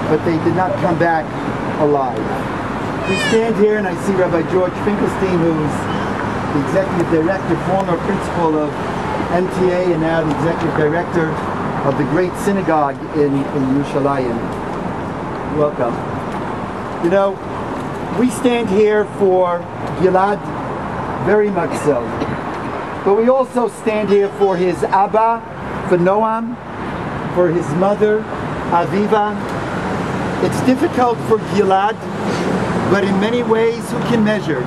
but they did not come back alive. We stand here and I see Rabbi George Finkelstein, who's the executive director, former principal of MTA, and now the executive director of the great synagogue in Yerushalayim. Welcome. You know, we stand here for Gilad, very much so. But we also stand here for his Abba, for Noam, for his mother, Aviva. It's difficult for Gilad, but in many ways, who can measure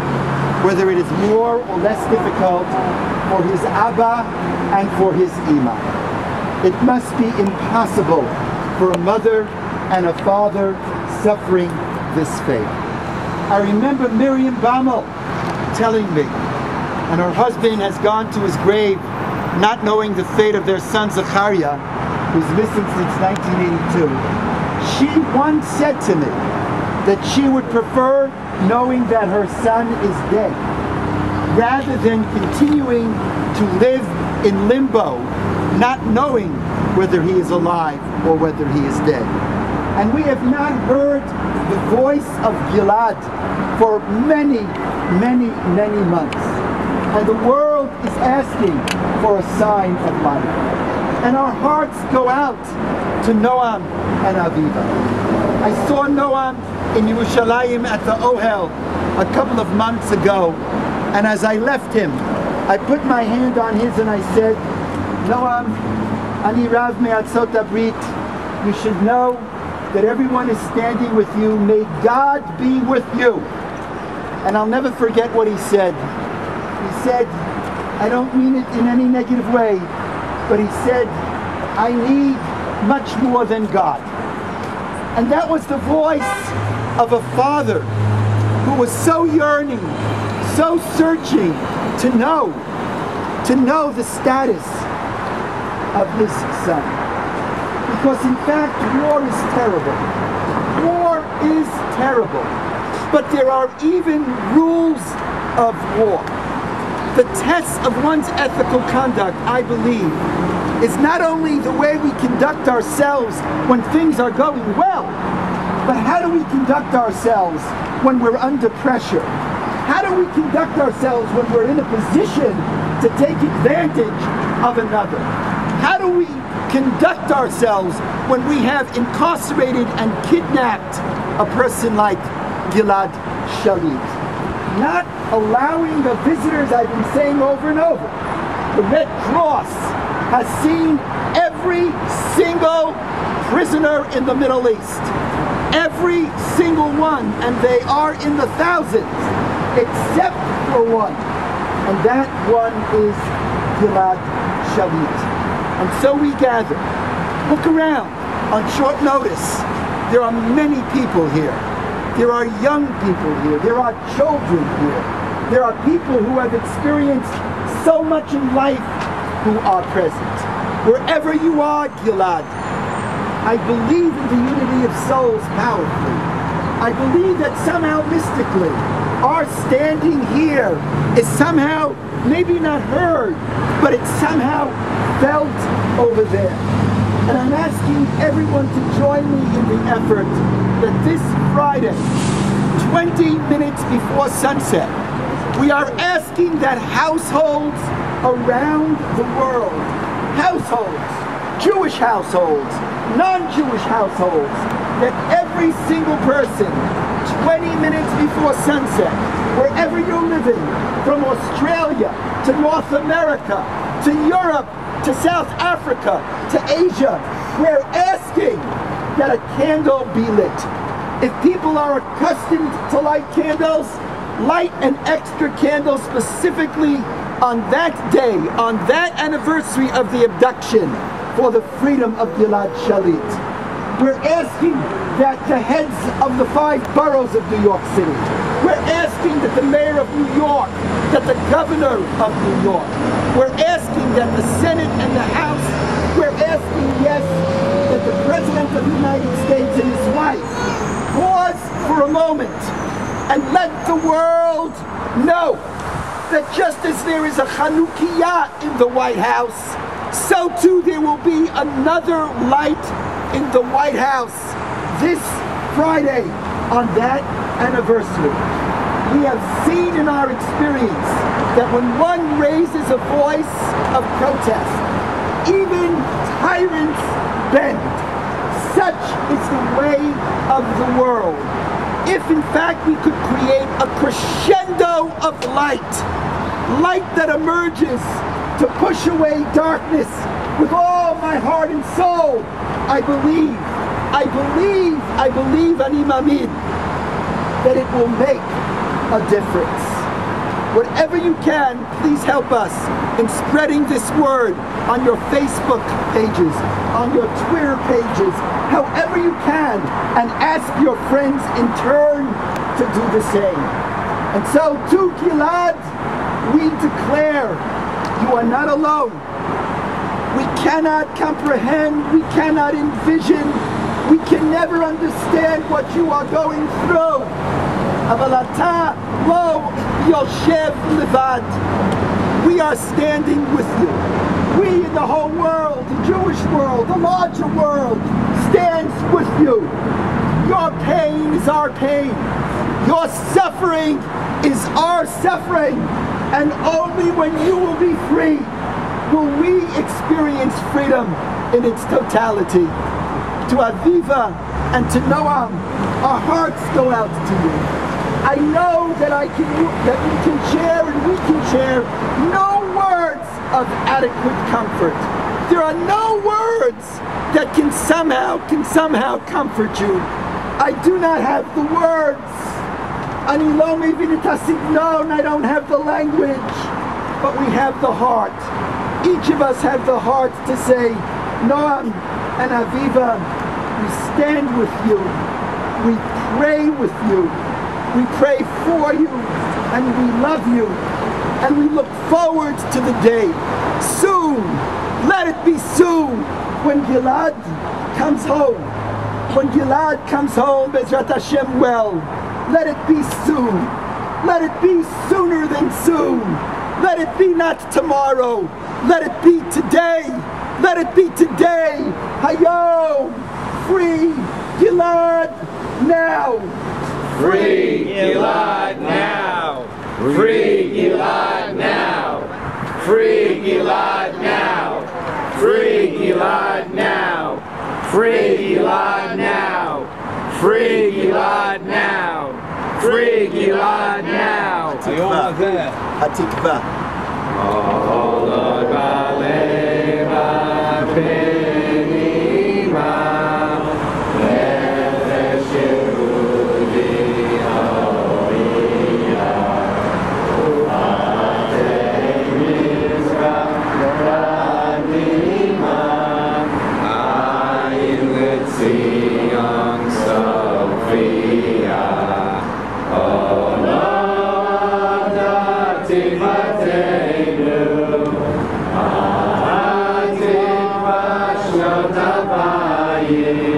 whether it is more or less difficult for his Abba and for his Ima. It must be impossible for a mother and a father suffering this fate. I remember Miriam Bammel telling me, and her husband has gone to his grave not knowing the fate of their son Zachariah, who's missing since 1982. She once said to me that she would prefer knowing that her son is dead rather than continuing to live in limbo, not knowing whether he is alive or whether he is dead. And we have not heard the voice of Gilad for many, many, many months. And the world is asking for a sign of life. And our hearts go out to Noam and Aviva. I saw Noam in Yerushalayim at the Ohel a couple of months ago, and as I left him, I put my hand on his and I said, Noam, Ani Rav Me'atzot Abrit, you should know that everyone is standing with you. May God be with you. And I'll never forget what he said. He said, I don't mean it in any negative way, but he said, I need much more than God. And that was the voice of a father who was so yearning, so searching to know the status of his son. Because in fact, war is terrible. War is terrible. But there are even rules of war. The test of one's ethical conduct, I believe, is not only the way we conduct ourselves when things are going well, but how do we conduct ourselves when we're under pressure? How do we conduct ourselves when we're in a position to take advantage of another? How do we conduct ourselves when we have incarcerated and kidnapped a person like Gilad Shalit? Not allowing the visitors, I've been saying over and over, the Red Cross has seen every single prisoner in the Middle East. Every single one, and they are in the thousands, except for one. And that one is Gilad Shalit. And so we gather. Look around on short notice. There are many people here. There are young people here. There are children here. There are people who have experienced so much in life who are present. Wherever you are, Gilad, I believe in the unity of souls powerfully. I believe that somehow mystically, our standing here is somehow maybe not heard, but it's somehow felt over there. And I'm asking everyone to join me in the effort that this Friday, 20 minutes before sunset, we are asking that households around the world, households, Jewish households, non-Jewish households, that every single person, 20 minutes before sunset, wherever you're living, from Australia to North America, to Europe, to South Africa, to Asia, we're asking that a candle be lit. If people are accustomed to light candles, light an extra candle specifically on that day, on that anniversary of the abduction, for the freedom of Gilad Shalit. We're asking that the heads of the 5 boroughs of New York City, we're asking that the mayor of New York, that the governor of New York, we're asking that the Senate and the House, we're asking, yes, that the President of the United States and his wife pause for a moment and let the world know that just as there is a Chanukiah in the White House, so too there will be another light in the White House this Friday, on that anniversary, we have seen in our experience that when one raises a voice of protest, even tyrants bend. Such is the way of the world. If in fact we could create a crescendo of light that emerges to push away darkness with all my heart and soul, I believe, Ani Mamin, that it will make a difference. Whatever you can, please help us in spreading this word on your Facebook pages, on your Twitter pages, however you can, and ask your friends in turn to do the same. And so to Gilad, we declare, you are not alone. We cannot comprehend, we cannot envision, we can never understand what you are going through. אבל אתה לא יושב לבד. We are standing with you. We in the whole world, the Jewish world, the larger world, stands with you. Your pain is our pain. Your suffering is our suffering. And only when you will be free will we experience freedom in its totality. To Aviva and to Noam, our hearts go out to you. I know that we can share and we can share no words of adequate comfort. There are no words that can somehow comfort you. I do not have the words. Ani lo mevin et hasignon, I don't have the language, but we have the heart. Each of us have the heart to say, Noam and Aviva, we stand with you. We pray with you. We pray for you, and we love you, and we look forward to the day. Soon, let it be soon, when Gilad comes home. When Gilad comes home, Bezrat Hashem well, let it be soon. Let it be sooner than soon. Let it be not tomorrow. Let it be today. Let it be today. Hayom, free Gilad now. Free Gilad now! Free Gilad now! Free Gilad now! Free Gilad now! Free Gilad now! Free Gilad now! Free Gilad now! Hatikva. Yeah.